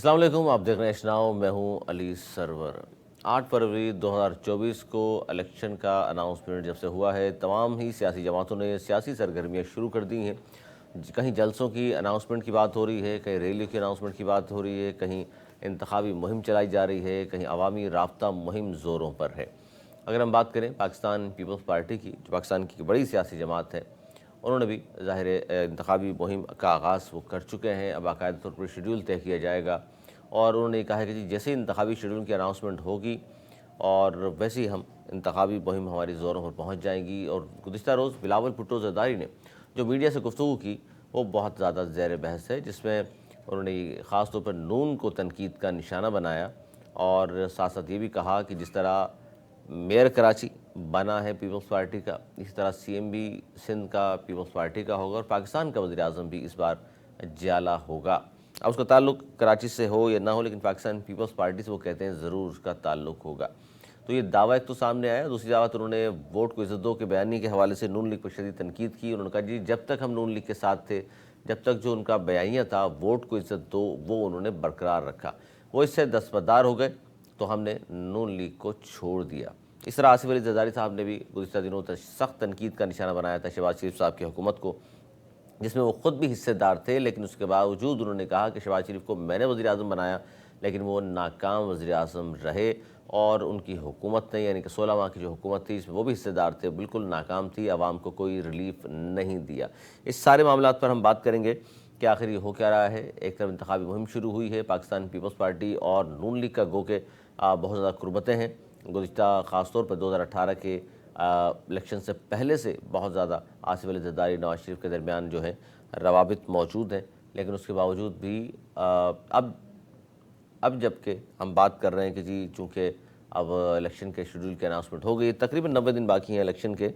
السلام علیکم، آپ دیکھ رہے ہیں اشناؤ، میں ہوں علی سرور۔ 8 فروری 2024 کو الیکشن کا اناؤنسمنٹ جب سے ہوا ہے، تمام ہی سیاسی جماعتوں نے سیاسی سرگرمیاں شروع کر دی ہیں۔ کہیں جلسوں کی اناؤنسمنٹ کی بات ہو رہی ہے، کہیں ریلیوں کی اناؤنسمنٹ کی بات ہو رہی ہے، کہیں انتخابی مہم چلائی جا رہی ہے، کہیں عوامی رابطہ مہم زوروں پر ہے۔ اگر ہم بات کریں پاکستان پیپلز پارٹی کی، جو پاکستان کی بڑی سیاسی جماعت ہے، انہوں نے بھی ظاہر انتخابی مہم کا آغاز وہ کر چکے ہیں۔ اب باقاعدہ طور پر شیڈول طے کیا جائے گا، اور انہوں نے کہا ہے کہ جیسے انتخابی شیڈول کی اناؤنسمنٹ ہوگی اور ویسے ہی ہم انتخابی مہم ہماری زوروں پر پہنچ جائیں گی۔ اور گزشتہ روز بلاول بھٹو زرداری نے جو میڈیا سے گفتگو کی، وہ بہت زیادہ زیر بحث ہے، جس میں انہوں نے خاص طور پر نون کو تنقید کا نشانہ بنایا، اور ساتھ ساتھ یہ بھی کہا کہ جس طرح میئر کراچی بنا ہے پیپلز پارٹی کا، اسی طرح سی ایم بی سندھ کا پیپلز پارٹی کا ہوگا، اور پاکستان کا وزیر اعظم بھی اس بار جیالہ ہوگا۔ اب اس کا تعلق کراچی سے ہو یا نہ ہو، لیکن پاکستان پیپلز پارٹی سے وہ کہتے ہیں ضرور اس کا تعلق ہوگا۔ تو یہ دعویٰ ایک تو سامنے آیا، دوسری دعویٰ انہوں نے ووٹ کو عزت دو کے بیانیے کے حوالے سے نون لیگ پر شدید تنقید کی۔ انہوں نے کہا جی جب تک ہم نون لیگ کے ساتھ تھے، جب تک جو ان کا بیانیہ تھا ووٹ کو عزت دو، وہ انہوں نے برقرار رکھا، وہ اس سے دستبردار ہو گئے تو ہم نے نون لیگ کو چھوڑ دیا۔ اس طرح آصف علی زرداری صاحب نے بھی گزشتہ دنوں تک سخت تنقید کا نشانہ بنایا تھا شہباز شریف صاحب کی حکومت کو، جس میں وہ خود بھی حصے دار تھے، لیکن اس کے باوجود انہوں نے کہا کہ شہباز شریف کو میں نے وزیر اعظم بنایا، لیکن وہ ناکام وزیر اعظم رہے، اور ان کی حکومت نے یعنی کہ 16 ماہ کی جو حکومت تھی، اس میں وہ بھی حصے دار تھے، بالکل ناکام تھی، عوام کو کوئی ریلیف نہیں دیا۔ اس سارے معاملات پر ہم بات کریں گے کہ آخر یہ ہو کیا رہا ہے۔ ایک طرف انتخابی مہم شروع ہوئی ہے، پاکستان پیپلز پارٹی اور نون لیگ کا گو کہ بہت زیادہ قربتیں ہیں۔ گزشتہ خاص طور پر 2018 کے الیکشن سے پہلے سے بہت زیادہ آصف علی زرداری نواز شریف کے درمیان جو ہے روابط موجود ہیں، لیکن اس کے باوجود بھی اب جب کہ ہم بات کر رہے ہیں کہ جی چونکہ اب الیکشن کے شیڈول کی اناؤنسمنٹ ہو گئی، تقریباً 90 دن باقی ہیں الیکشن کے،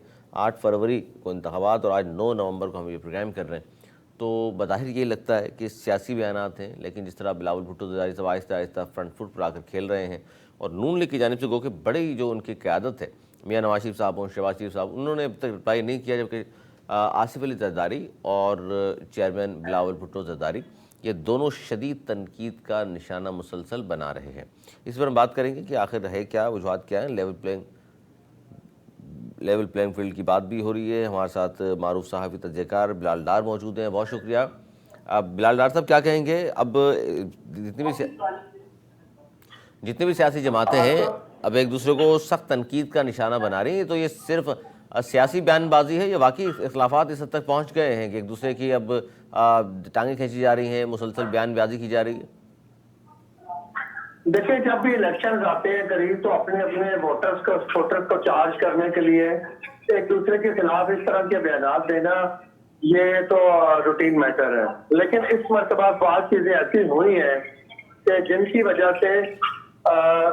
8 فروری کو انتخابات اور آج 9 نومبر کو ہم یہ پروگرام کر رہے ہیں، تو بظاہر یہ لگتا ہے کہ سیاسی بیانات ہیں، لیکن جس طرح بلاول بھٹو زرداری صاحب آہستہ آہستہ فرنٹ فٹ پر آ کر کھیل رہے ہیں، اور نون لیگ کی جانب سے گو کہ بڑی جو ان کی قیادت ہے، میاں نواز شریف صاحب ہوں، شہباز شریف صاحب، انہوں نے اب تک رپلائی نہیں کیا، جبکہ آصف علی زرداری اور چیئرمین بلاول بھٹو زرداری یہ دونوں شدید تنقید کا نشانہ مسلسل بنا رہے ہیں۔ اس پر ہم بات کریں گے کہ آخر ہے کیا، وجوہات کیا ہیں۔ لیول پلینگ فیلڈ کی بات بھی ہو رہی ہے۔ ہمارے ساتھ معروف صحافی تجزیہ کار بلال ڈار موجود ہیں، بہت شکریہ۔ اب بلال ڈار صاحب کیا کہیں گے؟ اب جتنی بھی سیاسی جماعتیں ہیں اب ایک دوسرے کو سخت تنقید کا نشانہ بنا رہی ہیں، تو یہ صرف سیاسی بیان بازی ہے یا واقعی اختلافات اس حد تک پہنچ گئے ہیں کہ ایک دوسرے کی اب ٹانگیں کھینچی جا رہی ہیں، مسلسل بیان بازی کی جا رہی ہے؟ دیکھیں، جب بھی الیکشنز آتے ہیں قریب تو اپنے ووٹرز کو چارج کرنے کے لیے ایک دوسرے کے خلاف اس طرح کے بیانات دینا، یہ تو روٹین میٹر ہے۔ لیکن اس مرتبہ بعض چیزیں ایسی ہوئی ہیں کہ جن کی وجہ سے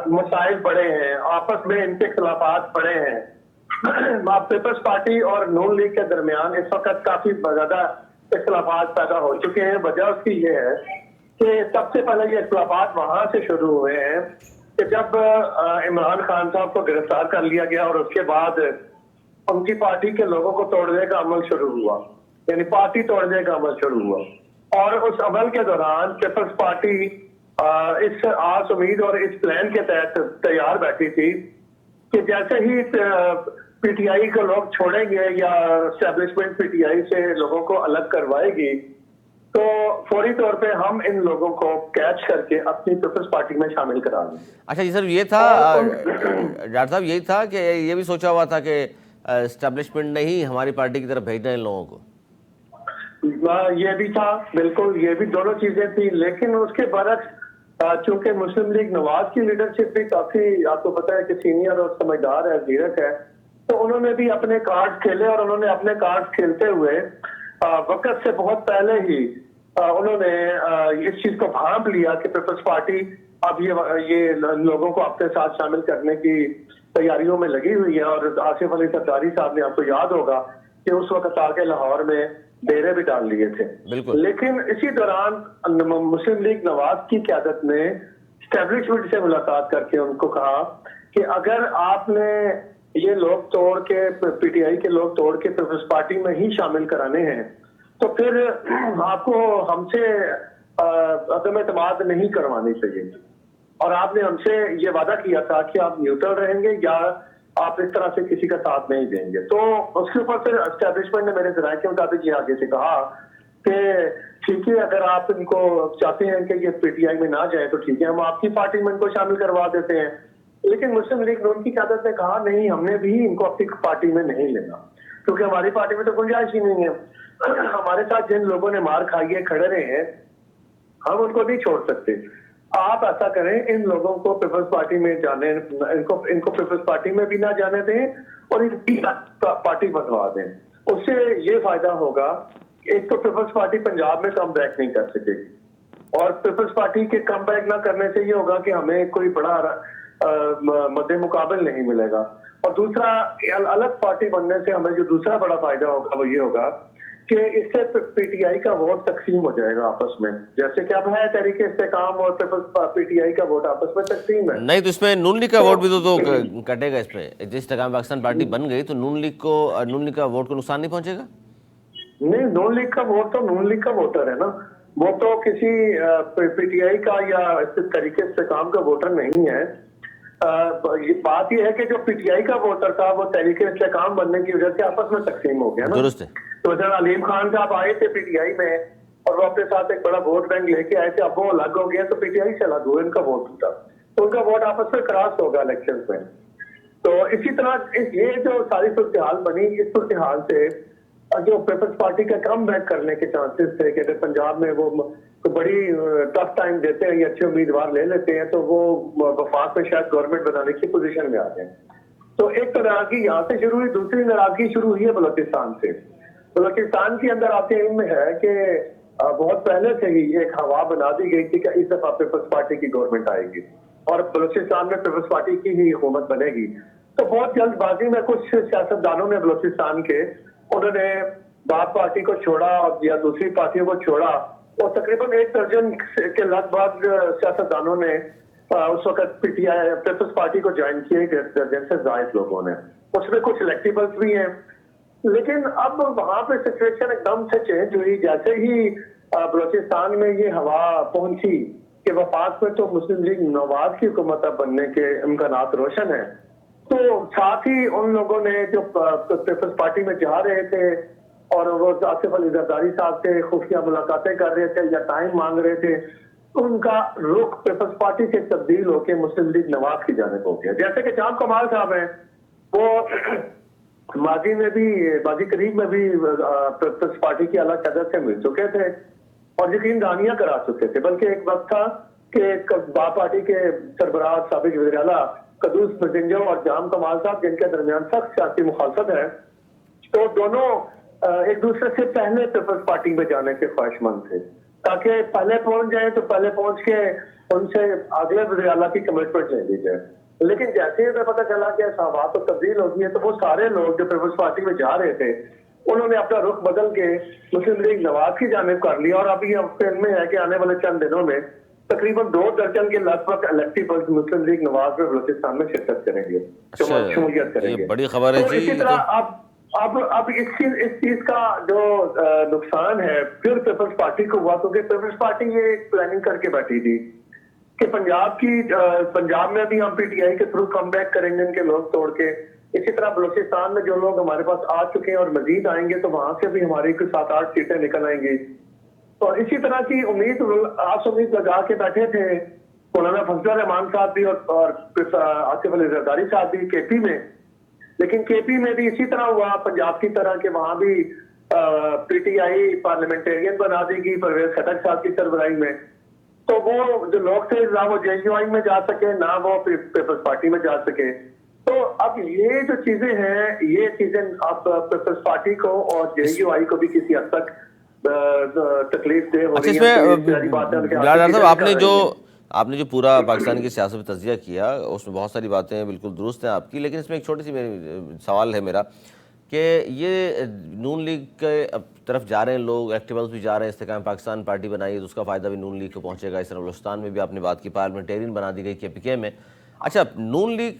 مسائل بڑے ہیں، آپس میں ان کے خلافات بڑے ہیں۔ پیپلز پارٹی اور نون لیگ کے درمیان اس وقت کافی زیادہ اختلافات پیدا ہو چکے ہیں۔ وجہ اس کی یہ ہے کہ سب سے پہلے یہ اختلافات وہاں سے شروع ہوئے ہیں کہ جب عمران خان صاحب کو گرفتار کر لیا گیا اور اس کے بعد ان کی پارٹی کے لوگوں کو توڑنے کا عمل شروع ہوا، یعنی پارٹی توڑنے کا عمل شروع ہوا، اور اس عمل کے دوران پیپلز پارٹی اس آس امید اور اس پلان کے تحت تیار بیٹھی تھی کہ جیسے ہی پی ٹی آئی کو لوگ چھوڑیں گے یا اسٹیبلشمنٹ پی ٹی آئی سے لوگوں کو الگ کروائے گی، تو فوری طور پہ ہم ان لوگوں کو کیچ کر کے اپنی پیپلز پارٹی میں شامل کرا دیں۔ اچھا جی سر، یہ تھا ڈاکٹر صاحب، یہی تھا کہ یہ بھی سوچا ہوا تھا کہ اسٹیبلشمنٹ نے ہی ہماری پارٹی کی طرف بھیجنا ہے ان لوگوں کو؟ یہ بھی تھا، بالکل، یہ بھی دونوں چیزیں تھی، لیکن اس کے برعکس چونکہ مسلم لیگ نواز کی لیڈرشپ بھی کافی آپ کو پتہ ہے کہ سینئر اور سمجھدار ہے، زیرک ہے، تو انہوں نے بھی اپنے کارڈ کھیلے، اور انہوں نے اپنے کارڈ کھیلتے ہوئے وقت سے بہت پہلے ہی انہوں نے اس چیز کو بھانپ لیا کہ پیپلز پارٹی اب یہ لوگوں کو اپنے ساتھ شامل کرنے کی تیاریوں میں لگی ہوئی ہے۔ اور آصف علی زرداری صاحب نے، آپ کو یاد ہوگا کہ اس وقت آگے لاہور میں ڈیرے بھی ڈال لیے تھے۔ لیکن اسی دوران مسلم لیگ نواز کی قیادت نے اسٹیبلشمنٹ سے ملاقات کر کے ان کو کہا کہ اگر آپ نے یہ لوگ توڑ کے پی ٹی آئی کے لوگ توڑ کے پیپلز پارٹی میں ہی شامل کرانے ہیں تو پھر آپ کو ہم سے عدم اعتماد نہیں کروانی چاہیے. اور آپ نے ہم سے یہ وعدہ کیا تھا کہ آپ نیوٹرل رہیں گے یا آپ اس طرح سے کسی کا ساتھ نہیں دیں گے. تو اس کے اوپر پھر اسٹیبلشمنٹ نے میرے ذرائع کے مطابق یہ آگے سے کہا کہ ٹھیک ہے اگر آپ ان کو چاہتے ہیں کہ یہ پی ٹی آئی میں نہ جائے تو ٹھیک ہے ہم آپ کی پارٹی میں ان کو شامل کروا دیتے ہیں. لیکن مسلم لیگ نون کی قیادت نے کہا نہیں ہم نے بھی ان کو اپنی پارٹی میں نہیں لینا کیونکہ ہماری پارٹی میں تو گنجائش ہی نہیں ہے. ہمارے ساتھ جن لوگوں نے مار کھائی ہے کھڑے رہے ہیں ہم ان کو نہیں چھوڑ سکتے. آپ ایسا کریں ان لوگوں کو پیپلز پارٹی میں جانے ان کو پیپلز پارٹی میں بھی نہ جانے دیں اور ان کی پارٹی بنوا دیں. اس سے یہ فائدہ ہوگا ایک تو پیپلز پارٹی پنجاب میں کم بیک نہیں کر سکے گی اور پیپلز پارٹی کے کم بیک نہ کرنے سے یہ ہوگا کہ ہمیں کوئی بڑا مد مقابل نہیں ملے گا. اور دوسرا الگ پارٹی بننے سے ہمیں جو دوسرا بڑا فائدہ ہوگا وہ یہ ہوگا کہ اس سے پی ٹی آئی کا ووٹ تقسیم ہو جائے گا آپس میں جیسے کہ اب ہے تحریک استحکام اور پی ٹی آئی کا ووٹ آپس میں تقسیم ہے. نہیں تو اس میں نون لیگ کا ووٹ بھی تو کٹے گا. اس پہ جس استحکام پاکستان پارٹی بن گئی تو نون لیگ کا ووٹ کو نقصان نہیں پہنچے گا؟ نہیں نون لیگ کا ووٹ تو نون لیگ کا ووٹر ہے نا وہ تو کسی پی ٹی آئی کا یا تحریک استحکام کا ووٹر نہیں ہے. بات یہ ہے کہ جو پی ٹی آئی کا ووٹر تھا وہ تحریک استحکام بننے کی وجہ سے آپس میں تقسیم ہو گیا نا. درست ہے. تو جب علیم خان صاحب آئے تھے پی ٹی آئی میں اور وہ اپنے ساتھ ایک بڑا ووٹ بینک لے کے آئے تھے اب وہ الگ ہو گیا تو پی ٹی آئی سے الگ ہوا ان کا ووٹ تھا تو ان کا ووٹ آپس میں کراس ہوگا الیکشن میں. تو اسی طرح یہ جو ساری صورتحال بنی اس صورتحال سے جو پیپلز پارٹی کا کم بیک کرنے کے چانسز تھے کہ اگر پنجاب میں وہ بڑی ٹف ٹائم دیتے ہیں یا اچھے امیدوار لے لیتے ہیں تو وہ وفاق میں شاید گورنمنٹ بنانے کی پوزیشن میں آ جائیں. تو ایک تو ناراضگی یہاں سے شروع ہوئی دوسری ناراضگی شروع ہوئی ہے بلوچستان سے. بلوچستان کے اندر آپ کے علم میں ہے کہ بہت پہلے سے ہی ایک ہوا بنا دی گئی تھی کہ اس دفعہ پیپلز پارٹی کی گورنمنٹ آئے گی اور بلوچستان میں پیپلز پارٹی کی ہی حکومت بنے گی. تو بہت جلد بازی میں کچھ سیاستدانوں نے بلوچستان کے انہوں نے باپ پارٹی کو چھوڑا یا دوسری پارٹیوں کو چھوڑا اور تقریباً 1 درجن کے لگ بھگ سیاستدانوں نے اس وقت P T I Peoples Party کو جوائن کیے 1 درجن سے زائد لوگوں نے. اس میں کچھ الیکٹیبلز بھی ہیں لیکن اب وہاں پہ سچویشن ایک دم سے چینج ہوئی جیسے ہی بلوچستان میں یہ ہوا پہنچی کہ وفاق میں تو مسلم لیگ نواز کی حکومت بننے کے امکانات روشن ہیں. تو ساتھ ہی ان لوگوں نے جو پیپلز پارٹی میں جا رہے تھے اور وہ آصف علی زرداری صاحب سے خفیہ ملاقاتیں کر رہے تھے یا ٹائم مانگ رہے تھے ان کا رخ پیپلز پارٹی سے تبدیل ہو کے مسلم لیگ نواز کی جانب ہو گیا. جیسے کہ جام کمال صاحب ہیں وہ ماضی قریب میں بھی پیپلز پارٹی کی اعلیٰ قیادت سے مل چکے تھے اور یقین دہانیاں کرا چکے تھے. بلکہ ایک وقت تھا کہ باپ پارٹی کے سربراہ سابق وزیر اعلیٰ قدوس پرزنجو اور جام کمال صاحب جن کے درمیان سخت سیاسی مخالفت ہے تو دونوں ایک دوسرے سے پہلے پیپلز پارٹی میں جانے کے خواہش مند تھے تاکہ پہلے پہنچ جائیں تو پہلے پہنچ کے ان سے اگلے وزیر اعلیٰ کی کمٹمنٹ لے لی جائے. لیکن جیسے ہی پتہ چلا کہ صحابات تو تبدیل ہوگی ہے تو وہ سارے لوگ جو پیپلز پارٹی میں جا رہے تھے انہوں نے اپنا رخ بدل کے مسلم لیگ نواز کی جانب کر لیا. اور ابھی علم میں ہے کہ آنے والے چند دنوں میں تقریباً 2 درجن کے لگ بھگ الیکٹیبلز مسلم لیگ نواز میں بلوچستان میں شرکت کریں گے شمولیت کریں گے. بڑی خبر ہے جی. اسی طرح اب اس چیز کا جو نقصان ہے پھر پیپلز پارٹی کو ہوا کیونکہ پیپلز پارٹی یہ پلاننگ کر کے بیٹھی تھی کہ پنجاب میں بھی ہم پی ٹی آئی کے تھرو کم بیک کریں گے ان کے لوگ توڑ کے. اسی طرح بلوچستان میں جو لوگ ہمارے پاس آ چکے ہیں اور مزید آئیں گے تو وہاں سے بھی ہماری کوئی 7-8 سیٹیں نکل آئیں گی. اور اسی طرح کی امید لگا کے بیٹھے تھے مولانا فضل الرحمان صاحب بھی اور آصف علی زرداری صاحب بھی کے پی میں. لیکن کے پی میں بھی اسی طرح ہوا پنجاب کی طرح کہ وہاں بھی پی ٹی آئی پارلیمنٹیرین بنا دی گئی پرویز خٹک صاحب کی سربراہی میں. تو وہ جو لوگ تھے نہ وہ جے یو آئی میں جا سکے نہ وہ پیپلز پارٹی میں جا سکے. تو اب یہ جو چیزیں ہیں یہ چیزیں اب پیپلز پارٹی کو اور جے یو آئی کو بھی کسی حد تک تکلیف دہ ہو رہی ہے. آپ نے جو پورا پاکستان کی سیاست پہ تجزیہ کیا اس میں بہت ساری باتیں بالکل درست ہیں آپ کی. لیکن اس میں ایک چھوٹی سی سوال ہے میرا کہ یہ نون لیگ کے طرف جا رہے ہیں لوگ ایکٹیبلز بھی جا رہے ہیں استحکام پاکستان پارٹی بنائی ہے تو اس کا فائدہ بھی نون لیگ کو پہنچے گا. اس طرح بلوچستان میں بھی آپ نے بات کی پارلیمنٹیرین بنا دی گئی کے پی کے میں. اچھا نون لیگ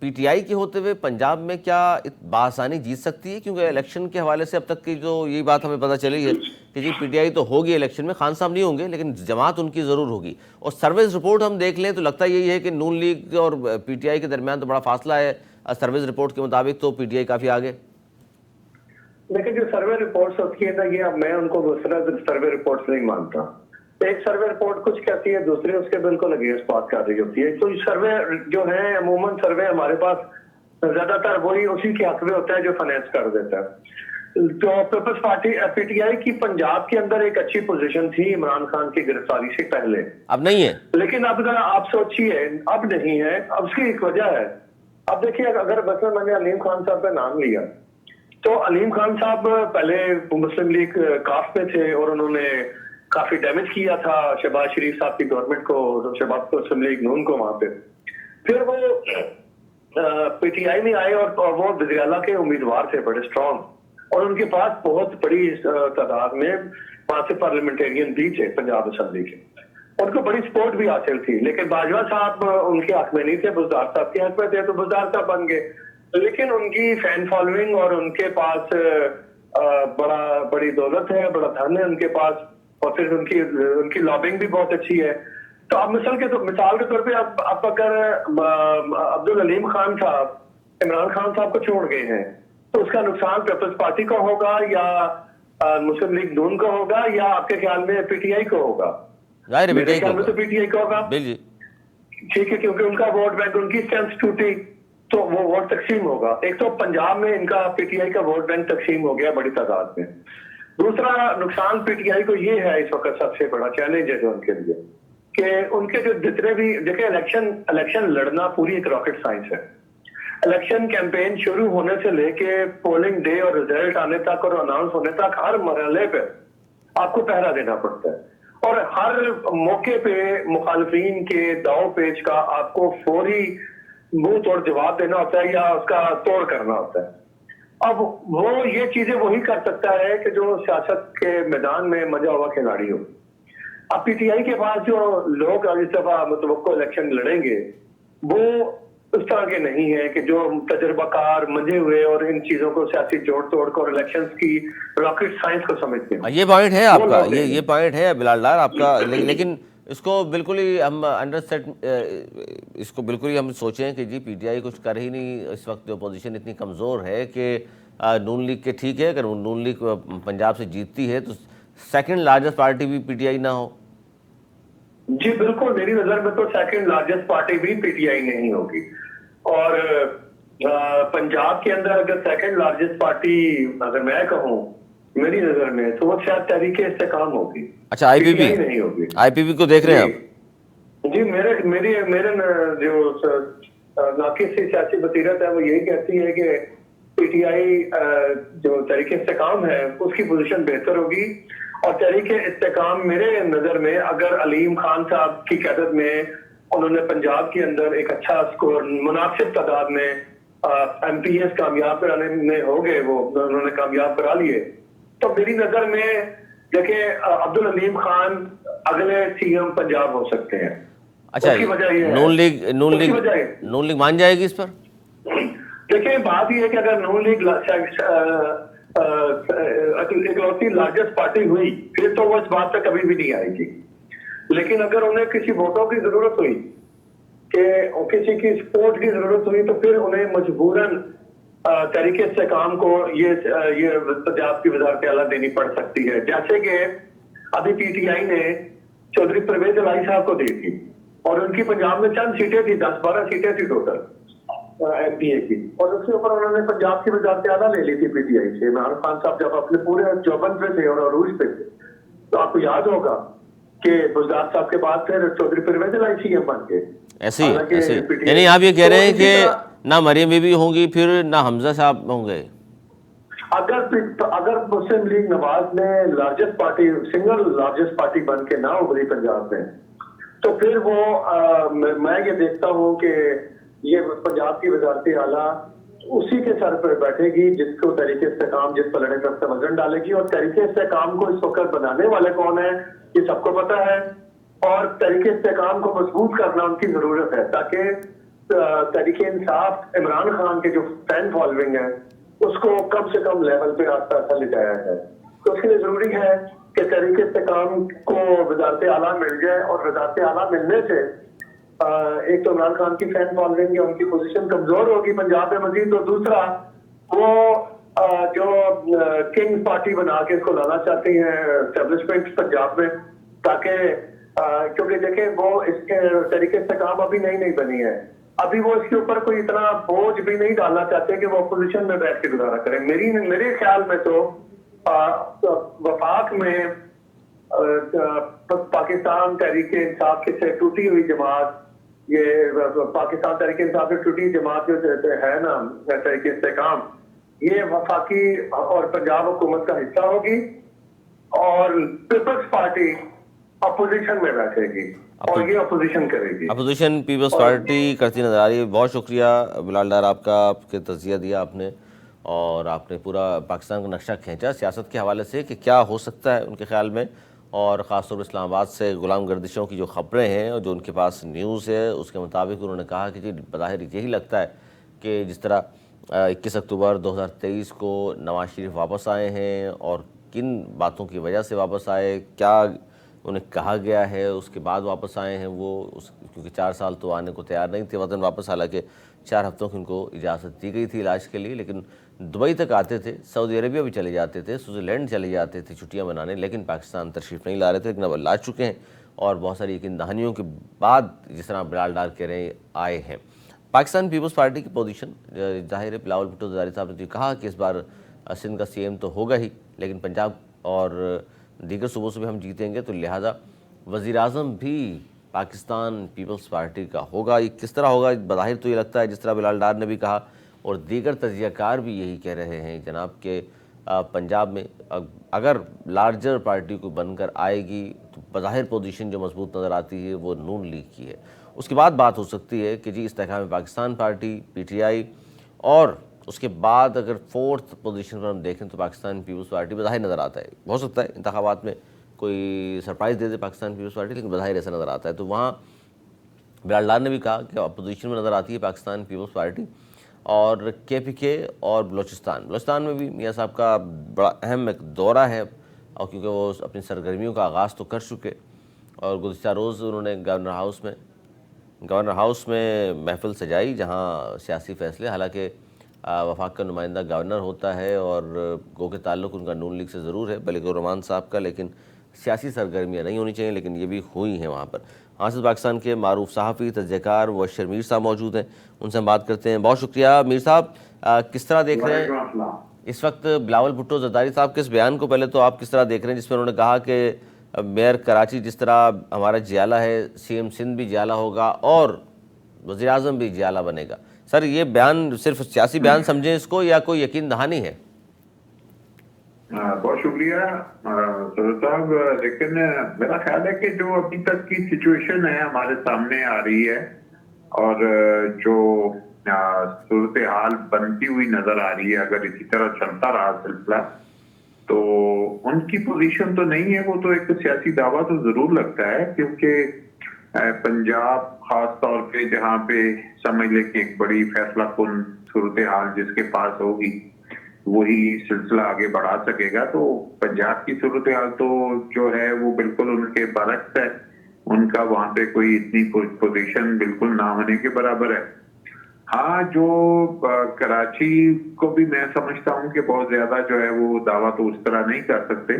پی ٹی آئی کے ہوتے ہوئے پنجاب میں کیا بآسانی جیت سکتی ہے؟ کیونکہ الیکشن کے حوالے سے اب تک کی جو یہی بات ہمیں پتہ چلی ہے کہ جی پی ٹی آئی تو ہوگی الیکشن میں، خان صاحب نہیں ہوں گے لیکن جماعت ان کی ضرور ہوگی، اور سروس رپورٹ ہم دیکھ لیں تو لگتا یہی ہے کہ نون لیگ اور پی ٹی آئی کے درمیان تو بڑا فاصلہ ہے، سروس رپورٹ کے مطابق تو پی ٹی آئی کافی آگے۔ لیکن جو سروے رپورٹس ہوتی ہے نا، یہ اب میں ان کو سروے رپورٹس نہیں مانتا۔ ایک سروے رپورٹ کچھ کہتی ہے، دوسری اس کے بالکل اگینسٹ بات کر رہی ہوتی ہے۔ تو سروے جو ہے عموماً سروے ہمارے پاس زیادہ تر وہی اسی کے حق میں ہوتا ہے جو فائنینس کر دیتا ہے۔ تو Peoples Party P T I کی پنجاب کے اندر ایک اچھی پوزیشن تھی عمران خان کی گرفتاری سے پہلے، اب نہیں ہے، لیکن اب ذرا آپ سوچیے اب نہیں ہے۔ اب اس کی ایک وجہ ہے، اب دیکھیے اگر مثلا میں نے علیم خان صاحب کا نام لیا تو علیم خان صاحب پہلے مسلم لیگ کاف میں تھے اور انہوں نے کافی ڈیمیج کیا تھا شہباز شریف صاحب کی گورنمنٹ کو، شہباز مسلم لیگ نون کو وہاں پہ۔ پھر وہ پی ٹی آئی میں آئے اور وہ وزیر اعلیٰ کے امیدوار تھے بڑے اسٹرانگ، اور ان کے پاس بہت بڑی تعداد میں وہاں سے پارلیمنٹیرین بھی تھے پنجاب اسمبلی کے، ان کو بڑی سپورٹ بھی حاصل تھی۔ لیکن باجوہ صاحب ان کے حق میں نہیں تھے، بزدار صاحب کے حق میں تھے، تو بزدار صاحب بن گئے۔ لیکن ان کی فین فالوئنگ اور ان کے پاس بڑی دولت ہے، بڑا دھن ہے ان کے پاس، اور پھر ان کی لابنگ بھی بہت اچھی ہے۔ تو اب مثال کے طور پہ اب اگر عبدالعلیم خان صاحب عمران خان صاحب کو چھوڑ گئے ہیں تو اس کا نقصان پیپلز پارٹی کو ہوگا یا مسلم لیگ نون کو ہوگا یا آپ کے خیال میں پی ٹی آئی کو ہوگا؟ میرے خیال میں تو پی ٹی آئی کو ہوگا، ٹھیک ہے، کیونکہ ان کا ووٹ بینک، ان کی اسٹرینتھ ٹوٹی تو وہ ووٹ تقسیم ہوگا۔ ایک تو پنجاب میں ان کا پی ٹی آئی کا ووٹ بینک تقسیم ہو گیا بڑی تعداد میں۔ دوسرا نقصان پی ٹی آئی کو یہ ہے اس وقت سب سے بڑا چیلنج ہے جو ان کے لیے، کہ ان کے جو جتنے بھی دیکھیں الیکشن لڑنا پوری ایک راکٹ سائنس ہے۔ الیکشن کیمپین شروع ہونے سے لے کے پولنگ ڈے اور ریزلٹ آنے تک اور اناؤنس ہونے تک ہر مرحلے پہ آپ کو پہرا دینا پڑتا ہے، اور ہر موقع پہ مخالفین کے داؤ پیچ کا آپ کو فوری منہ توڑ جواب دینا ہوتا ہے یا اس کا توڑ کرنا ہوتا ہے۔ اب وہ یہ چیزیں وہی کر سکتا ہے کہ جو سیاست کے میدان میں مجا ہوا کھلاڑی ہو۔ اب پی ٹی آئی کے پاس جو لوگ اس دفعہ متوقع الیکشن لڑیں گے وہ اس طرح کے نہیں ہیں کہ جو تجربہ کار منجے ہوئے اور ان چیزوں کو سیاسی جوڑ توڑ کو اور الیکشنز کی راکٹ سائنس کو سمجھتے ہیں۔ یہ پوائنٹ ہے آپ کا، یہ پوائنٹ ہے بلال ڈار آپ کا، لیکن اس کو بالکل ہی ہم اس کو بالکل ہی ہم سوچیں کہ جی پی ٹی آئی کچھ کر ہی نہیں، اس وقت اپوزیشن اتنی کمزور ہے کہ نون لیگ کے ٹھیک ہے، اگر نون لیگ پنجاب سے جیتتی ہے تو سیکنڈ لارجسٹ پارٹی بھی پی ٹی آئی نہ ہو۔ جی بالکل، میری نظر میں تو سیکنڈ لارجسٹ پارٹی بھی پی ٹی آئی نہیں ہوگی، اور پنجاب کے اندر اگر سیکنڈ لارجسٹ پارٹی اگر میں کہوں میری نظر میں تو وہ شاید تحریک استحکام ہوگی۔ اچھا، آئی پی پی نہیں ہوگی، آئی پی پی کو دیکھ رہے ہیں آپ؟ جی میرے جو ناقص سیاسی بصیرت ہے وہ یہی کہتی ہے کہ پی ٹی آئی جو تحریک استحکام ہے اس کی پوزیشن بہتر ہوگی، اور تحریک استحکام میرے نظر میں اگر علیم خان صاحب کی قیادت میں انہوں نے پنجاب کے اندر ایک اچھا سکور مناسب تعداد میں ایم پی ایس کامیاب کرانے میں ہو گئے، وہ انہوں نے کامیاب کرا لیے، تو میری نظر میں دیکھیں عبدالعلیم خان اگلے سی ایم پنجاب ہو سکتے ہیں۔ اچھا، نون لیگ مان جائے گی اس پر؟ دیکھیں بات یہ ہے کہ اگر نون لیگ اکلوتی لارجسٹ پارٹی ہوئی پھر تو وہ اس بات پہ کبھی بھی نہیں آئے گی، لیکن اگر انہیں کسی ووٹوں کی ضرورت ہوئی کہ کسی کی سپورٹ کی ضرورت ہوئی تو پھر انہیں مجبوراً تحریک استحکام کو یہ پنجاب کی وزارت اعلیٰ دینی پڑ سکتی ہے، جیسے کہ ابھی پی ٹی آئی نے چودھری پرویز الہی صاحب کو دی تھی، اور ان کی پنجاب میں چند سیٹیں تھی، 10-12 سیٹیں تھی ٹوٹل ایم پی اے کی، اور اس کے اوپر انہوں نے پنجاب کی وزارت اعلیٰ لے لی تھی پی ٹی آئی سے۔ عمران خان صاحب جب اپنے پورے جوبن پہ تھے اور عروج پہ تھے تو آپ کو یاد ہوگا کہ بزدار صاحب کے بعد پھر چودھری پرویز الہی سی ایم بن گئے۔ ایسے یعنی آپ یہ کہہ رہے ہیں کہ نہ مریم بی بی ہوں گی پھر نہ حمزہ صاحب ہوں گے؟ اگر مسلم لیگ نواز نے largest party single largest party بن کے نہ ابھری پنجاب میں تو پھر وہ میں یہ دیکھتا ہوں کہ یہ پنجاب کی وزارت اعلیٰ اسی کے سر پر بیٹھے گی جس کو تحریک استحکام جس پلڑے میں اپنا وزن ڈالے گی، اور تحریک استحکام کو اس وقت بنانے والے کون ہیں یہ سب کو پتا ہے، اور تحریک استحکام کو مضبوط کرنا ان کی ضرورت ہے تاکہ تحریک انصاف عمران خان کے جو فین فالوئنگ ہے اس کو کم سے کم لیول پہ آہستہ آہستہ لے جایا جائے. تو اس کے لیے ضروری ہے کہ تحریک استحکام کو وزارت اعلیٰ مل جائے, اور وزارت اعلیٰ ملنے سے ایک تو عمران خان کی فین فالوئنگ یا ان کی پوزیشن کمزور ہوگی پنجاب میں مزید, اور دوسرا وہ جو کنگ پارٹی بنا کے اس کو لانا چاہتے ہیں اسٹیبلشمنٹ پنجاب میں, تاکہ کیونکہ دیکھیں وہ اس کے تحریک استحکام ابھی نئی بنی ہے, ابھی وہ اس کے اوپر کوئی اتنا بوجھ بھی نہیں ڈالنا چاہتے کہ وہ اپوزیشن میں بیٹھ کے گزارا کریں. میرے خیال میں تو وفاق میں پاکستان تحریک انصاف کی سے ٹوٹی ہوئی جماعت, یہ پاکستان تحریک انصاف کی ٹوٹی جماعت جو ہے نا تحریک استحکام, یہ وفاقی اور پنجاب حکومت کا حصہ ہوگی, اور پیپلز پارٹی اپوزیشن میں بیٹھے گی اور یہ اپوزیشن کرے گی. اپوزیشن پیپلز پارٹی کرتی نظر آ رہی ہے. بہت شکریہ بلال ڈار آپ کا, آپ کے تجزیہ دیا آپ نے, اور آپ نے پورا پاکستان کا نقشہ کھینچا سیاست کے حوالے سے کہ کیا ہو سکتا ہے ان کے خیال میں, اور خاص طور پر اسلام آباد سے غلام گردشوں کی جو خبریں ہیں اور جو ان کے پاس نیوز ہے اس کے مطابق انہوں نے کہا کہ جی بظاہر یہی لگتا ہے کہ جس طرح 21 اکتوبر 2023 کو نواز شریف واپس آئے ہیں, اور کن باتوں کی وجہ سے واپس آئے, کیا انہیں کہا گیا ہے اس کے بعد واپس آئے ہیں وہ, کیونکہ 4 سال تو آنے کو تیار نہیں تھے وطن واپس, حالانکہ 4 ہفتوں کی ان کو اجازت دی گئی تھی علاج کے لیے, لیکن دبئی تک آتے تھے, سعودی عربیہ بھی چلے جاتے تھے, سوئٹزرلینڈ چلے جاتے تھے چھٹیاں منانے, لیکن پاکستان تشریف نہیں لا رہے تھے, لیکن اب لا چکے ہیں, اور بہت ساری یقین دہانیوں کے بعد جس طرح بلال ڈار کہہ رہے ہیں آئے ہیں. پاکستان پیپلز پارٹی کی پوزیشن ظاہر ہے, بلاول بھٹو زرداری صاحب نے کہا کہ اس بار سندھ کا سی ایم تو ہوگا ہی, لیکن پنجاب اور دیگر صوبوں سے بھی ہم جیتیں گے, تو لہٰذا وزیر اعظم بھی پاکستان پیپلز پارٹی کا ہوگا. یہ کس طرح ہوگا بظاہر تو یہ لگتا ہے جس طرح بلال ڈار نے بھی کہا, اور دیگر تجزیہ کار بھی یہی کہہ رہے ہیں جناب کہ پنجاب میں اگر لارجر پارٹی کو بن کر آئے گی تو بظاہر پوزیشن جو مضبوط نظر آتی ہے وہ نون لیگ کی ہے. اس کے بعد بات ہو سکتی ہے کہ جی استحکام پاکستان پارٹی, پی ٹی آئی, اور اس کے بعد اگر 4تھ پوزیشن پر ہم دیکھیں تو پاکستان پیپلز پارٹی بظاہر نظر آتا ہے. ہو سکتا ہے انتخابات میں کوئی سرپرائز دے دے پاکستان پیپلز پارٹی, لیکن بظاہر ایسا نظر آتا ہے. تو وہاں بلال ڈار نے بھی کہا کہ اپوزیشن میں نظر آتی ہے پاکستان پیپلز پارٹی, اور کے پی کے اور بلوچستان میں بھی میاں صاحب کا بڑا اہم ایک دورہ ہے, اور کیونکہ وہ اپنی سرگرمیوں کا آغاز تو کر چکے, اور گزشتہ روز انہوں نے گورنر ہاؤس میں محفل سجائی جہاں سیاسی فیصلے, حالانکہ وفاق کا نمائندہ گورنر ہوتا ہے اور گو کے تعلق ان کا نون لیگ سے ضرور ہے ملک الرحمان صاحب کا, لیکن سیاسی سرگرمیاں نہیں ہونی چاہیے, لیکن یہ بھی ہوئی ہیں وہاں پر. حاصل پاکستان کے معروف صحافی تجزیہ کار مبشر میر صاحب موجود ہیں, ان سے ہم بات کرتے ہیں. بہت شکریہ میر صاحب, کس طرح دیکھ رہے ہیں اس وقت بلاول بھٹو زرداری صاحب کے اس بیان کو؟ پہلے تو آپ کس طرح دیکھ رہے ہیں جس میں انہوں نے کہا کہ میئر کراچی جس طرح ہمارا جیالہ ہے, سی ایم سندھ بھی جیالہ ہوگا اور وزیر اعظم بھی جیالہ بنے گا. سر یہ بیان صرف سیاسی بیان سمجھیں اس کو, یا کوئی یقین دہانی ہے؟ بہت شکریہ سر صاحب, لیکن میرا خیال ہے کہ جو ابھی تک کی سچویشن ہے ہمارے سامنے آ رہی ہے, اور جو صورتحال بنتی ہوئی نظر آ رہی ہے, اگر اسی طرح چلتا رہا سلسلہ تو ان کی پوزیشن تو نہیں ہے, وہ تو ایک سیاسی دعویٰ تو ضرور لگتا ہے, کیونکہ پنجاب خاص طور پہ جہاں پہ سمجھ لے کہ ایک بڑی فیصلہ کن صورتحال جس کے پاس ہوگی وہی سلسلہ آگے بڑھا سکے گا. تو پنجاب کی صورتحال تو جو ہے وہ بالکل ان کے برعکس ہے, ان کا وہاں پہ کوئی اتنی پوزیشن بالکل نہ ہونے کے برابر ہے. ہاں جو کراچی کو بھی میں سمجھتا ہوں کہ بہت زیادہ جو ہے وہ دعویٰ تو اس طرح نہیں کر سکتے,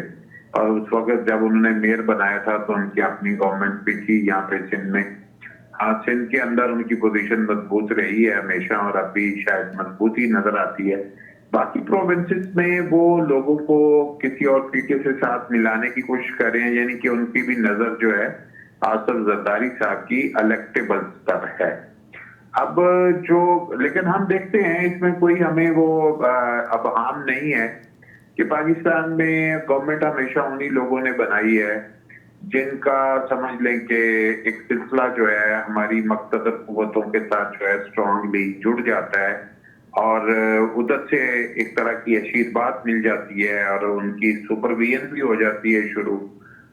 اور اس وقت جب انہوں نے میئر بنایا تھا تو ان کی اپنی گورنمنٹ بھی تھی یہاں پہ سندھ میں. ہاں سندھ کے اندر ان کی پوزیشن مضبوط رہی ہے ہمیشہ, اور اب بھی شاید مضبوط ہی نظر آتی ہے. باقی پروونسز میں وہ لوگوں کو کسی اور طریقے سے ساتھ ملانے کی کوشش کر رہے ہیں, یعنی کہ ان کی بھی نظر جو ہے آصف زرداری صاحب کی الیکٹیبلز پر ہے. اب جو لیکن ہم دیکھتے ہیں اس میں کوئی ہمیں وہ ابہام نہیں ہے کہ پاکستان میں گورنمنٹ ہمیشہ انہی لوگوں نے بنائی ہے جن کا سمجھ لیں کہ ایک سلسلہ جو ہے ہماری مقتدر قوتوں کے ساتھ جو ہے اسٹرانگلی جڑ جاتا ہے, اور ادھر سے ایک طرح کی آشیرواد مل جاتی ہے, اور ان کی سپرویژن بھی ہو جاتی ہے شروع,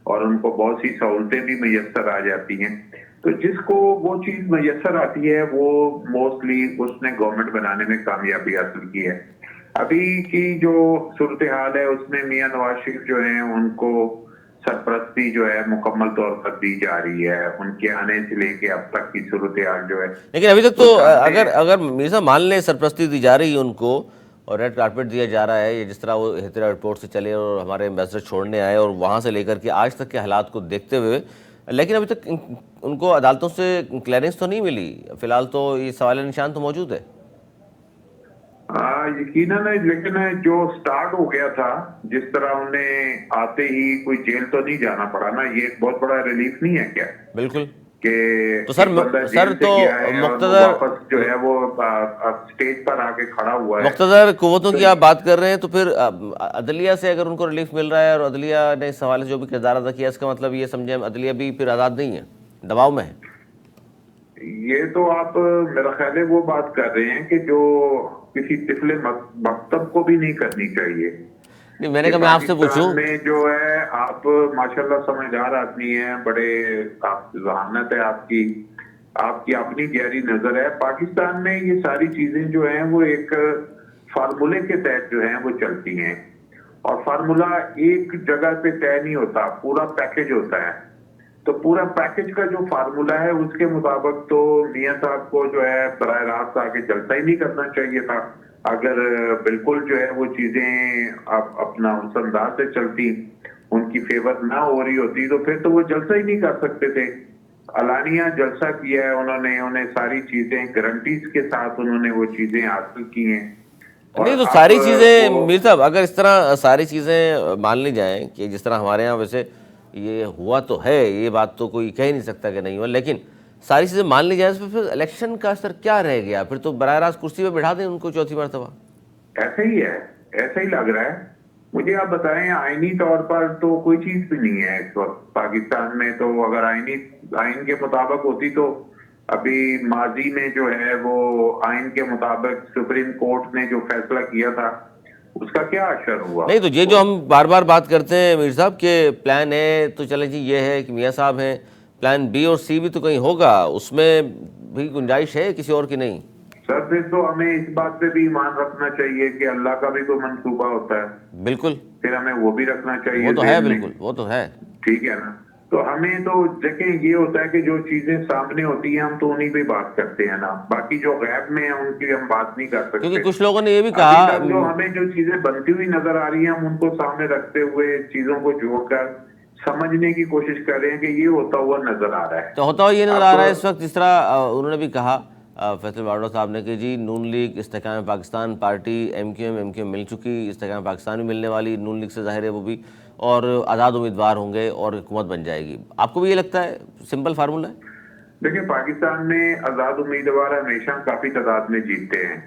اور ان کو بہت سی سہولتیں بھی میسر آ جاتی ہیں. تو جس کو وہ چیز میسر آتی ہے وہ موسٹلی اس نے گورنمنٹ بنانے میں کامیابی حاصل کی ہے. ابھی کی جو صورتحال ہے اس میں میاں نواز شریف جو ہیں ان کو سرپرستی جو ہے مکمل طور پر دی جا رہی ہے. ان کے آنے سے لے کے اب تک کی صورتحال جو ہے لیکن ابھی تک تو اگر مرزا مان لیں سرپرستی دی جا رہی ہے ان کو اور ریڈ کارپیٹ دیا جا رہا ہے، یہ جس طرح وہ ہیتھرو ایئرپورٹ سے چلے اور ہمارے ایمبیسڈر چھوڑنے آئے اور وہاں سے لے کر کے آج تک کے حالات کو دیکھتے ہوئے، لیکن ابھی تک ان کو عدالتوں سے کلیئرنس تو نہیں ملی. فی الحال تو یہ سوال نشان تو موجود ہے. یقیناً، لیکن جو سٹارٹ ہو گیا تھا جس طرح انہیں آتے ہی کوئی جیل تو نہیں جانا پڑا نا، یہ ایک بہت بڑا ریلیف نہیں ہے کیا بالکل. کہ تو سر تو مقتدر واپس جو ہے وہ اسٹیج پر آ کے کھڑا ہوا ہے. مقتدر قوتوں کی آپ بات کر رہے ہیں، تو پھر عدلیہ سے اگر ان کو ریلیف مل رہا ہے اور عدلیہ نے اس حوالے سے جو بھی کردار ادا کیا، اس کا مطلب یہ سمجھیں عدلیہ بھی پھر آزاد نہیں ہے، دباؤ میں ہے. یہ تو آپ میرا خیال ہے وہ بات کر رہے ہیں کہ جو کسی طفل مکتب کو بھی نہیں کرنی چاہیے. نہیں، میں نے کہا میں آپ سے پوچھوں. پاکستان میں جو ہے آپ ماشاءاللہ سمجھدار آدمی ہیں، بڑے ذہانت ہے آپ کی اپنی گہری نظر ہے. پاکستان میں یہ ساری چیزیں جو ہیں وہ ایک فارمولے کے تحت جو ہیں وہ چلتی ہیں، اور فارمولا ایک جگہ پہ طے نہیں ہوتا، پورا پیکج ہوتا ہے. تو پورا پیکج کا جو فارمولا ہے اس کے مطابق تو میاں صاحب کو جو ہے براہ راست آگے جلسہ ہی نہیں کرنا چاہیے تھا. اگر بالکل جو ہے وہ چیزیں اپنا اس انداز سے چلتی، ان کی فیور نہ ہو رہی ہوتی، تو پھر تو وہ جلسہ ہی نہیں کر سکتے تھے. علانیہ جلسہ کیا ہے انہیں ساری چیزیں گارنٹیز کے ساتھ انہوں نے وہ چیزیں حاصل کی ہیں. نہیں تو ساری چیزیں میر صاحب اگر اس طرح ساری چیزیں مان لی جائیں کہ جس طرح ہمارے ہاں ویسے یہ ہوا تو ہے، یہ بات تو کوئی کہہ نہیں سکتا کہ نہیں ہوا، لیکن ساری چیزیں مان لی جائیں تو پھر الیکشن کا اثر کیا رہ گیا؟ پھر تو براہ راست کرسی پہ بٹھا دیں ان کو چوتھی مرتبہ. ایسا ہی ہے، ایسا ہی لگ رہا ہے مجھے. آپ بتائیں آئینی طور پر تو کوئی چیز بھی نہیں ہے اس وقت پاکستان میں. تو اگر آئین کے مطابق ہوتی تو ابھی ماضی میں جو ہے وہ آئین کے مطابق سپریم کورٹ نے جو فیصلہ کیا تھا اس کا کیا اثر ہوا؟ نہیں تو یہ جو ہم بار بار بات کرتے ہیں میر صاحب کہ پلان اے تو چلیں جی یہ ہے کہ میاں صاحب ہیں، پلان بی اور سی بھی تو کہیں ہوگا، اس میں بھی گنجائش ہے کسی اور کی نہیں؟ سر پھر تو ہمیں اس بات پہ بھی ایمان رکھنا چاہیے کہ اللہ کا بھی کوئی منصوبہ ہوتا ہے. بالکل، پھر ہمیں وہ بھی رکھنا چاہیے. وہ تو ہے، بالکل وہ تو ہے. ٹھیک ہے نا. تو ہمیں تو دیکھیں یہ ہوتا ہے کہ جو چیزیں سامنے ہوتی ہیں ہم تو انہیں پہ بات کرتے ہیں نا، باقی جو غیب میں ہیں ان کی ہم بات نہیں کر سکتے. کیونکہ کچھ لوگوں نے یہ بھی کہا جو ہمیں جو چیزیں بنتی ہوئی نظر آ رہی ہیں ہم ان کو سامنے رکھتے ہوئے چیزوں کو جوڑ کر سمجھنے کی کوشش کر رہے ہیں کہ یہ ہوتا ہوا نظر آ رہا ہے. تو ہوتا ہوا یہ نظر آ رہا ہے اس وقت، جس طرح انہوں نے بھی کہا فیصل بارڈو صاحب نے کہ جی Noon League Istehkam Pakistan Party M Q M مل چکی، استحکام پاکستان بھی ملنے والی، نون لیگ سے ظاہر ہے وہ بھی، اور آزاد امیدوار ہوں گے اور حکومت بن جائے گی. آپ کو بھی یہ لگتا ہے سمپل فارمولہ ہے؟ دیکھیں پاکستان میں آزاد امیدوار ہمیشہ کافی تعداد میں جیتتے ہیں،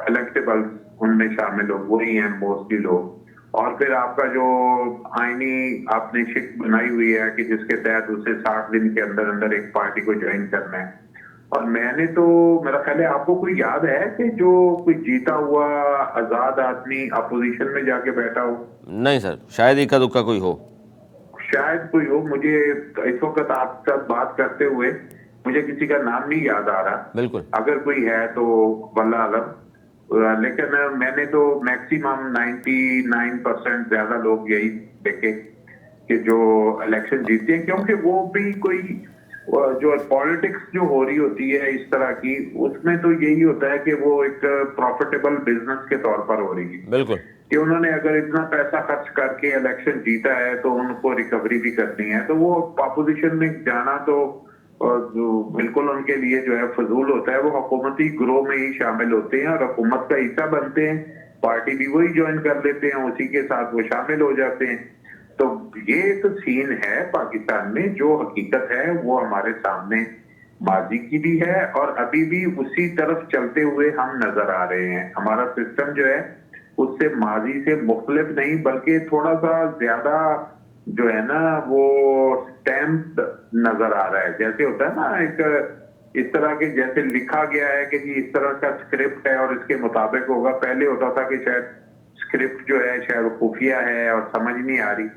الیکٹیبل ان میں شامل لوگ وہی ہیں موسٹلی لوگ. اور پھر آپ کا جو آئینی آپ نے شکل بنائی ہوئی ہے کہ جس کے تحت اسے 60 دن کے اندر اندر ایک پارٹی کو جوائن کرنا ہے. اور میں نے تو میرا خیال ہے آپ کو کوئی یاد ہے کہ جو کوئی جیتا ہوا آزاد آدمی اپوزیشن میں جا کے بیٹھا ہو؟ نہیں سر، شاید اکا دکا کوئی ہو، شاید کوئی ہو. مجھے اس وقت آپ سے بات کرتے ہوئے مجھے کسی کا نام نہیں یاد آ رہا. بالکل. اگر کوئی ہے تو واللہ عالم. لیکن میں نے تو میکسیمم 99% زیادہ لوگ یہی دیکھے کہ جو الیکشن جیتے ہیں، کیونکہ وہ بھی کوئی جو پالیٹکس جو ہو رہی ہوتی ہے اس طرح کی، اس میں تو یہی ہوتا ہے کہ وہ ایک پروفیٹیبل بزنس کے طور پر ہو رہی ہے. بالکل. کہ انہوں نے اگر اتنا پیسہ خرچ کر کے الیکشن جیتا ہے تو ان کو ریکوری بھی کرنی ہے، تو وہ اپوزیشن میں جانا تو بالکل ان کے لیے جو ہے فضول ہوتا ہے. وہ حکومتی گروہ میں ہی شامل ہوتے ہیں اور حکومت کا حصہ بنتے ہیں، پارٹی بھی وہی جوائن کر لیتے ہیں، اسی کے ساتھ وہ شامل ہو جاتے ہیں. تو یہ ایک سین ہے پاکستان میں. جو حقیقت ہے وہ ہمارے سامنے ماضی کی بھی ہے اور ابھی بھی اسی طرف چلتے ہوئے ہم نظر آ رہے ہیں. ہمارا سسٹم جو ہے اس سے ماضی سے مختلف نہیں بلکہ تھوڑا سا زیادہ جو ہے نا وہ سٹیمپ نظر آ رہا ہے. جیسے ہوتا ہے نا ایک اس طرح کے جیسے لکھا گیا ہے کہ جی اس طرح کا اسکرپٹ ہے اور اس کے مطابق ہوگا. پہلے ہوتا تھا کہ شاید اسکرپٹ جو ہے شاید خفیہ ہے اور سمجھ نہیں آ رہی.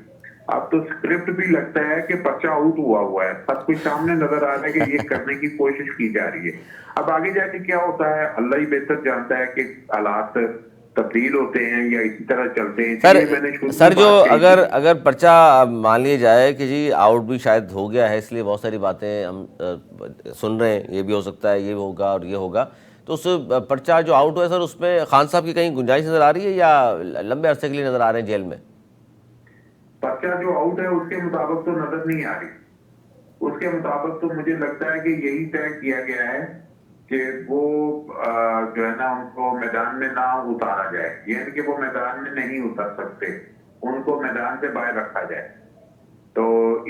اب تو اسکرپٹ بھی لگتا ہے کہ پرچہ آؤٹ ہوا ہے, سب کچھ سامنے نظر آ رہا ہے کہ یہ کرنے کی کوشش کی جا رہی ہے. اب آگے جا کے کیا ہوتا ہے اللہ ہی بہتر جانتا ہے کہ حالات تبدیل ہوتے ہیں یا اسی طرح چلتے ہیں. میں نے سر جو اگر پرچہ مان لیا جائے کہ جی آؤٹ بھی شاید ہو گیا ہے, اس لیے بہت ساری باتیں ہم سن رہے ہیں, یہ بھی ہو سکتا ہے, یہ ہوگا اور یہ ہوگا, تو اس پرچہ جو آؤٹ ہوا ہے سر, اس میں خان صاحب کی کہیں گنجائش نظر آ رہی ہے یا لمبے عرصے کے لیے نظر آ رہے ہیں جیل میں؟ پرچہ جو آؤٹ ہے اس کے مطابق تو نظر نہیں آ رہی. اس کے مطابق تو مجھے لگتا ہے کہ یہی طے کیا گیا ہے کہ وہ جو ہے نا ان کو میدان میں نہ اتارا جائے, یعنی کہ وہ میدان میں نہیں اتر سکتے, ان کو میدان سے باہر رکھا جائے. تو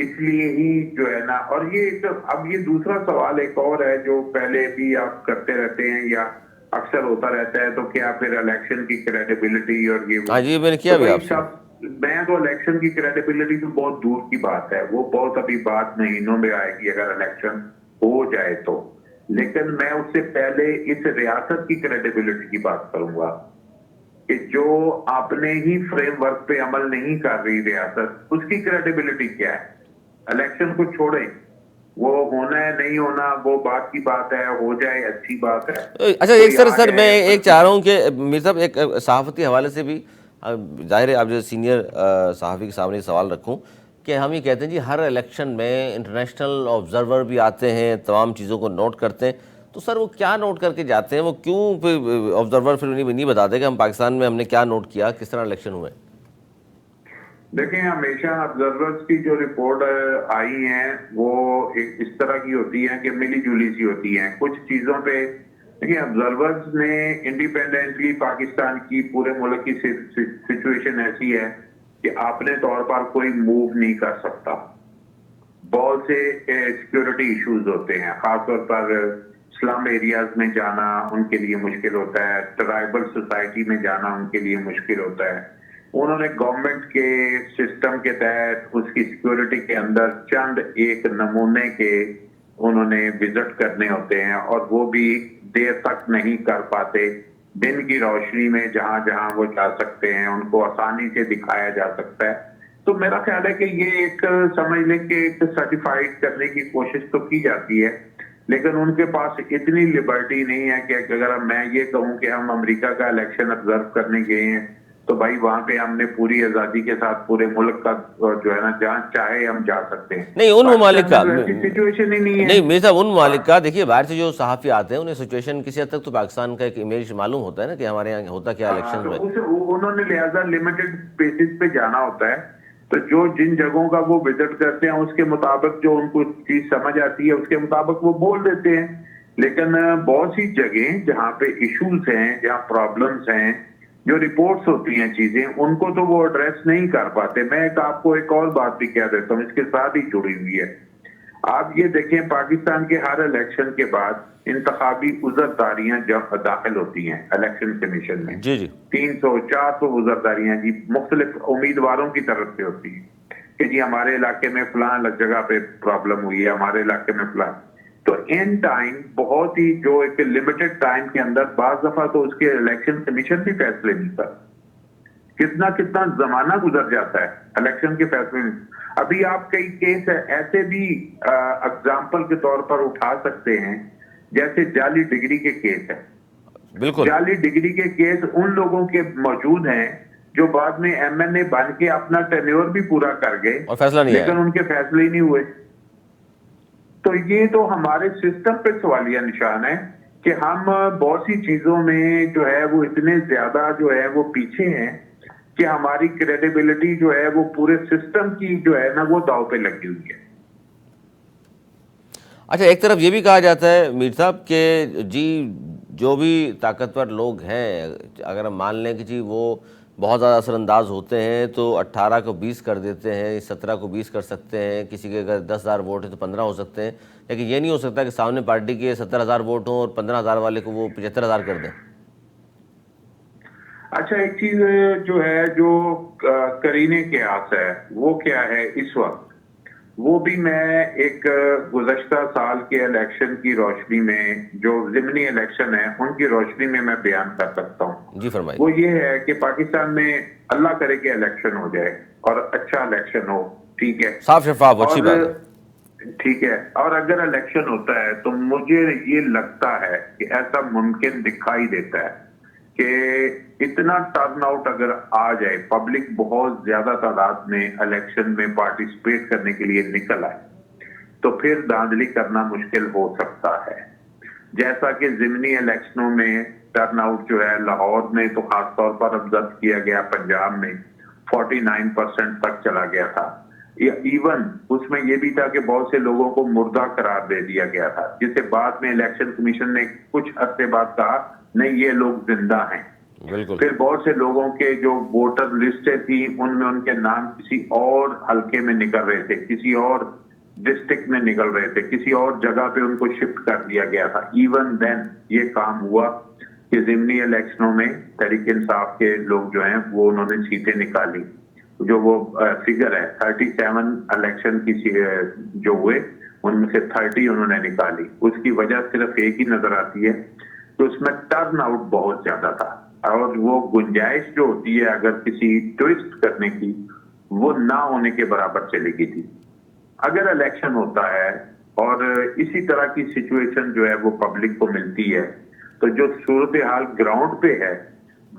اس لیے ہی جو ہے نا, اور یہ اب یہ دوسرا سوال ایک اور ہے جو پہلے بھی آپ کرتے رہتے ہیں یا اکثر ہوتا رہتا ہے, تو کیا پھر الیکشن کی کریڈیبلٹی اور یہ ہاں جی, میں نے کیا بھی آپ سے. میں تو الیکشن کی کریڈیبلٹی تو بہت دور کی بات ہے, وہ بہت ابھی بات مہینوں میں آئے گی اگر الیکشن ہو جائے تو. لیکن میں اس سے پہلے اس ریاست کی کریڈیبلٹی کی بات کروں گا کہ جو اپنے ہی فریم ورک پہ عمل نہیں کر رہی ریاست, اس کی کریڈیبلٹی کیا ہے. الیکشن کو چھوڑیں, وہ ہونا ہے نہیں ہونا وہ بات کی بات ہے, ہو جائے اچھی بات ہے. اچھا ایک سر میں ایک چاہ رہا ہوں کہ میر صاحب ایک صحافتی حوالے سے بھی ظاہر ہے, آپ جو سینئر صحافی کے سامنے سوال رکھوں کہ ہم یہ کہتے ہیں جی ہر الیکشن میں انٹرنیشنل آبزرور بھی آتے ہیں, تمام چیزوں کو نوٹ کرتے ہیں, تو سر وہ کیا نوٹ کر کے جاتے ہیں, وہ کیوں پھر آبزرور پھر نہیں بتاتے کہ ہم پاکستان میں ہم نے کیا نوٹ کیا, کس طرح الیکشن ہوئے؟ دیکھیں ہمیشہ آبزرورز کی جو رپورٹ آئی ہیں وہ اس طرح کی ہوتی ہیں کہ ملی جلی سی ہوتی ہیں. کچھ چیزوں پہ دیکھیں آبزرورز نے انڈیپینڈنٹلی پاکستان کی پورے ملک کی سچویشن ایسی ہے کہ اپنے طور پر کوئی موو نہیں کر سکتا. بہت سے سیکیورٹی ایشوز ہوتے ہیں, خاص طور پر اسلام ایریاز میں جانا ان کے لیے مشکل ہوتا ہے, ٹرائبل سوسائٹی میں جانا ان کے لیے مشکل ہوتا ہے. انہوں نے گورنمنٹ کے سسٹم کے تحت اس کی سیکیورٹی کے اندر چند ایک نمونے کے انہوں نے وزٹ کرنے ہوتے ہیں, اور وہ بھی دیر تک نہیں کر پاتے. دن کی روشنی میں جہاں جہاں وہ جا سکتے ہیں ان کو آسانی سے دکھایا جا سکتا ہے. تو میرا خیال ہے کہ یہ ایک سمجھ لیں کہ ایک سرٹیفائڈ کرنے کی کوشش تو کی جاتی ہے, لیکن ان کے پاس اتنی لبرٹی نہیں ہے کہ اگر میں یہ کہوں کہ ہم امریکہ کا الیکشن آبزرو کرنے گئے ہیں تو بھائی وہاں پہ ہم نے پوری آزادی کے ساتھ پورے ملک کا جو ہے نا جہاں چاہے ہم جا سکتے ہیں. نہیں ان ممالک کا سچویشن ہی نہیں ہے. نہیں میرے صاحب ان ممالک کا دیکھیے, باہر سے جو صحافی آتے ہیں انہیں سچویشن کسی حد تک تو پاکستان کا ایک امیج معلوم ہوتا ہے نا کہ ہمارے یہاں ہوتا کیا الیکشن میں. انہوں نے لہٰذا لمیٹڈ بیسس پہ جانا ہوتا ہے, تو جو جن جگہوں کا وہ وزٹ کرتے ہیں اس کے مطابق جو ان کو چیز سمجھ آتی ہے اس کے مطابق وہ بول دیتے ہیں. لیکن بہت سی جگہیں جہاں پہ ایشوز ہیں, جہاں پرابلمز ہیں, جو رپورٹس ہوتی ہیں چیزیں, ان کو تو وہ ایڈریس نہیں کر پاتے. میں آپ کو ایک اور بات بھی کہہ دیتا ہوں, اس کے ساتھ ہی جڑی ہوئی ہے. آپ یہ دیکھیں پاکستان کے ہر الیکشن کے بعد انتخابی عذرداریاں جب داخل ہوتی ہیں الیکشن کمیشن میں, جی 300-400 عذرداریاں جی مختلف امیدواروں کی طرف سے ہوتی ہیں کہ جی ہمارے علاقے میں فلاں جگہ پہ پرابلم ہوئی ہے, ہمارے علاقے میں فلاں. تو ان ٹائم بہت ہی جو ایک لمیٹڈ ٹائم کے اندر بعض دفعہ تو اس کے الیکشن کمیشن بھی فیصلے نہیں کر, کتنا زمانہ گزر جاتا ہے الیکشن کے فیصلے میں. ابھی آپ کئی کیس ایسے بھی اگزامپل کے طور پر اٹھا سکتے ہیں جیسے جعلی ڈگری کے کیس ہے. بالکل جعلی ڈگری کے کیس ان لوگوں کے موجود ہیں جو بعد میں ایم این اے بن کے اپنا ٹینیور بھی پورا کر گئے اور فیصلہ نہیں لیکن ان کے فیصلے ہی نہیں ہوئے. تو یہ تو ہمارے سسٹم پہ سوالیہ نشان ہے کہ ہم بہت سی چیزوں میں جو ہے وہ اتنے زیادہ جو ہے وہ پیچھے ہیں کہ ہماری کریڈیبلٹی جو ہے وہ پورے سسٹم کی جو ہے نا وہ داؤ پہ لگی ہوئی ہے. اچھا ایک طرف یہ بھی کہا جاتا ہے میر صاحب کہ جی جو بھی طاقتور لوگ ہیں, اگر ہم مان لیں کہ جی وہ بہت زیادہ اثر انداز ہوتے ہیں تو 18 کو 20 کر دیتے ہیں, 17 کو 20 کر سکتے ہیں, کسی کے اگر 10,000 ووٹ ہیں تو 15 ہو سکتے ہیں, لیکن یہ نہیں ہو سکتا کہ سامنے پارٹی کے 70,000 ووٹ ہوں اور 15,000 والے کو وہ 75,000 کر دیں. اچھا ایک چیز جو ہے جو کرینے قیاس ہے وہ کیا ہے اس وقت, وہ بھی میں ایک گزشتہ سال کے الیکشن کی روشنی میں، جو ضمنی الیکشن ہے ان کی روشنی میں بیان کر سکتا ہوں۔ جی فرمائیے۔ وہ یہ ہے کہ پاکستان میں اللہ کرے کہ الیکشن ہو جائے اور اچھا الیکشن ہو، ٹھیک ہے، صاف شفاف، اچھی بات ہے، ٹھیک ہے، اور اگر الیکشن ہوتا ہے تو مجھے یہ لگتا ہے کہ ایسا ممکن دکھائی دیتا ہے کہ اتنا ٹرن آؤٹ اگر آ جائے، پبلک بہت زیادہ تعداد میں الیکشن میں پارٹیسپیٹ کرنے کے لیے نکل آئے، تو پھر دھاندلی کرنا مشکل ہو سکتا ہے۔ جیسا کہ ضمنی الیکشنوں میں ٹرن آؤٹ جو ہے لاہور میں تو خاص طور پر ابزرو کیا گیا، پنجاب میں 49% تک چلا گیا تھا۔ ایون اس میں یہ بھی تھا کہ بہت سے لوگوں کو مردہ قرار دے دیا گیا تھا، جسے بعد میں الیکشن کمیشن نے کچھ عرصے بعد کہا نہیں یہ لوگ زندہ ہیں۔ بالکل۔ پھر بہت سے لوگوں کے جو ووٹر لسٹیں تھیں ان میں ان کے نام کسی اور حلقے میں نکل رہے تھے، کسی اور ڈسٹرکٹ میں نکل رہے تھے، کسی اور جگہ پہ ان کو شفٹ کر دیا گیا تھا۔ ایون دین یہ کام ہوا کہ ضمنی الیکشنوں میں تحریک انصاف کے لوگ جو ہیں وہ انہوں نے سیٹیں نکالی، جو وہ فگر ہے 37 الیکشن کی جو ہوئے ان میں سے 30 انہوں نے نکالی۔ اس کی وجہ صرف ایک ہی نظر آتی ہے کہ اس میں ٹرن آؤٹ بہت زیادہ تھا، اور وہ گنجائش جو ہوتی ہے اگر کسی ٹویسٹ کرنے کی وہ نہ ہونے کے برابر چلی گئی تھی۔ اگر الیکشن ہوتا ہے اور اسی طرح کی سچویشن جو ہے وہ پبلک کو ملتی ہے تو جو صورتحال گراؤنڈ پہ ہے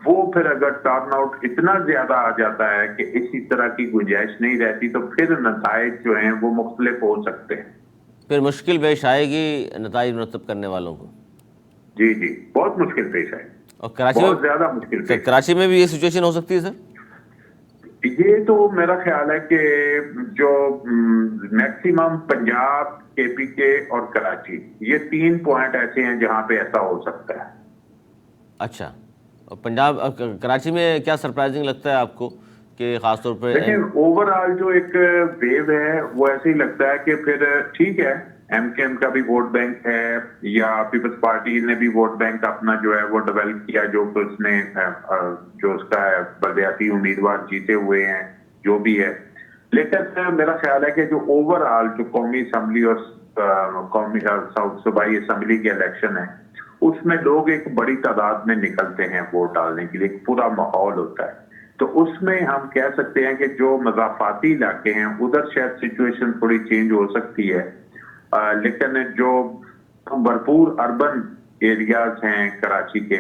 وہ پھر اگر ٹرن آؤٹ اتنا زیادہ آ جاتا ہے کہ اسی طرح کی گنجائش نہیں رہتی تو پھر نتائج جو ہیں وہ مختلف ہو سکتے ہیں، پھر مشکل پیش آئے گی نتائج مرتب کرنے والوں کو۔ جی جی، بہت مشکل پیش آئے، اور کراچی بہت زیادہ مشکل پیش۔ کراچی میں بھی یہ سچویشن ہو سکتی ہے سر؟ یہ تو میرا خیال ہے کہ جو میکسیمم پنجاب، کے پی کے اور کراچی، یہ 3 پوائنٹ ایسے ہیں جہاں پہ ایسا ہو سکتا ہے۔ اچھا، اور پنجاب کراچی میں کیا سرپرائزنگ لگتا ہے آپ کو کہ خاص طور پہ؟ لیکن اوور آل جو ایک ویو ہے وہ ایسے ہی لگتا ہے کہ پھر ٹھیک ہے، ایم کے ایم کا بھی ووٹ بینک ہے یا پیپلز پارٹی نے بھی ووٹ بینک اپنا جو ہے وہ ڈیولپ کیا، جو کہ اس نے جو اس کا بلدیاتی امیدوار جیتے ہوئے ہیں جو بھی ہے، لیکن میرا خیال ہے کہ جو اوور آل جو قومی اسمبلی اور قومی صوبائی اسمبلی کے الیکشن ہے اس میں لوگ ایک بڑی تعداد میں نکلتے ہیں ووٹ ڈالنے کے لیے، ایک پورا ماحول ہوتا ہے، تو اس میں ہم کہہ سکتے ہیں کہ جو مضافاتی علاقے ہیں ادھر شاید سچویشن تھوڑی چینج ہو سکتی ہے، لیکن جو بھرپور اربن ایریاز ہیں کراچی کے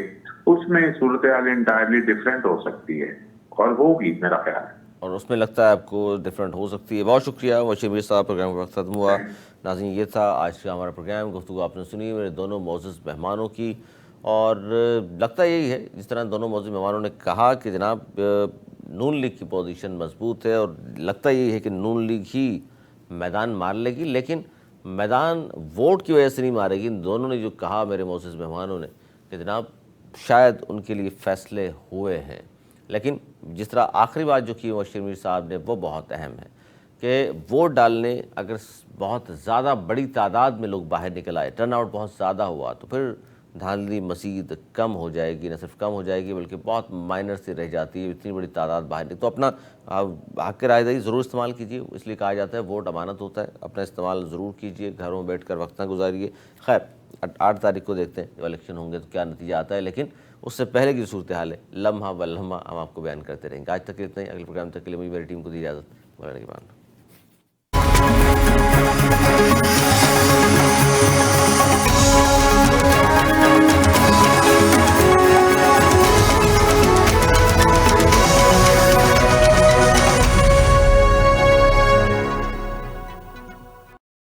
اس میں صورتحال انٹائرلی ڈفرینٹ ہو سکتی ہے اور ہوگی میرا خیال ہے، اور اس میں لگتا ہے آپ کو ڈفرینٹ ہو سکتی ہے۔ بہت شکریہ وشیر میر صاحب، پروگرام کا وقت ختم ہوا۔ ناظرین یہ تھا آج کا ہمارا پروگرام، گفتگو آپ نے سنی میرے دونوں معزز مہمانوں کی، اور لگتا یہی ہے جس طرح دونوں معزز مہمانوں نے کہا کہ جناب نون لیگ کی پوزیشن مضبوط ہے، اور لگتا یہی ہے کہ نون لیگ ہی میدان مار لے گی، لیکن میدان ووٹ کی وجہ سے نہیں مارے گی۔ ان دونوں نے جو کہا میرے معزز مہمانوں نے کہ جناب شاید ان کے لیے فیصلے ہوئے ہیں، لیکن جس طرح آخری بات جو کی وشیر میر صاحب نے وہ بہت اہم ہے کہ ووٹ ڈالنے اگر بہت زیادہ بڑی تعداد میں لوگ باہر نکل آئے، ٹرن آؤٹ بہت زیادہ ہوا، تو پھر دھاندلی مزید کم ہو جائے گی، نہ صرف کم ہو جائے گی بلکہ بہت مائنر سے رہ جاتی ہے اتنی بڑی تعداد باہر نکل۔ تو اپنا حق رائے دہی ضرور استعمال کیجیے، اس لیے کہا جاتا ہے ووٹ امانت ہوتا ہے، اپنا استعمال ضرور کیجیے، گھروں میں بیٹھ کر وقت نہ گزاریے۔ خیر 8 تاریخ کو دیکھتے ہیں جب الیکشن ہوں گے تو کیا نتیجہ آتا ہے، لیکن اس سے پہلے کی صورتحال ہے لمحہ بلمحہ ہم آپ کو بیان کرتے رہیں گے۔ آج تک اتنا ہی، اگلے پروگرام تک کے لیے مجھے میری ٹیم کو دی اجازت۔ مولانا کے بعد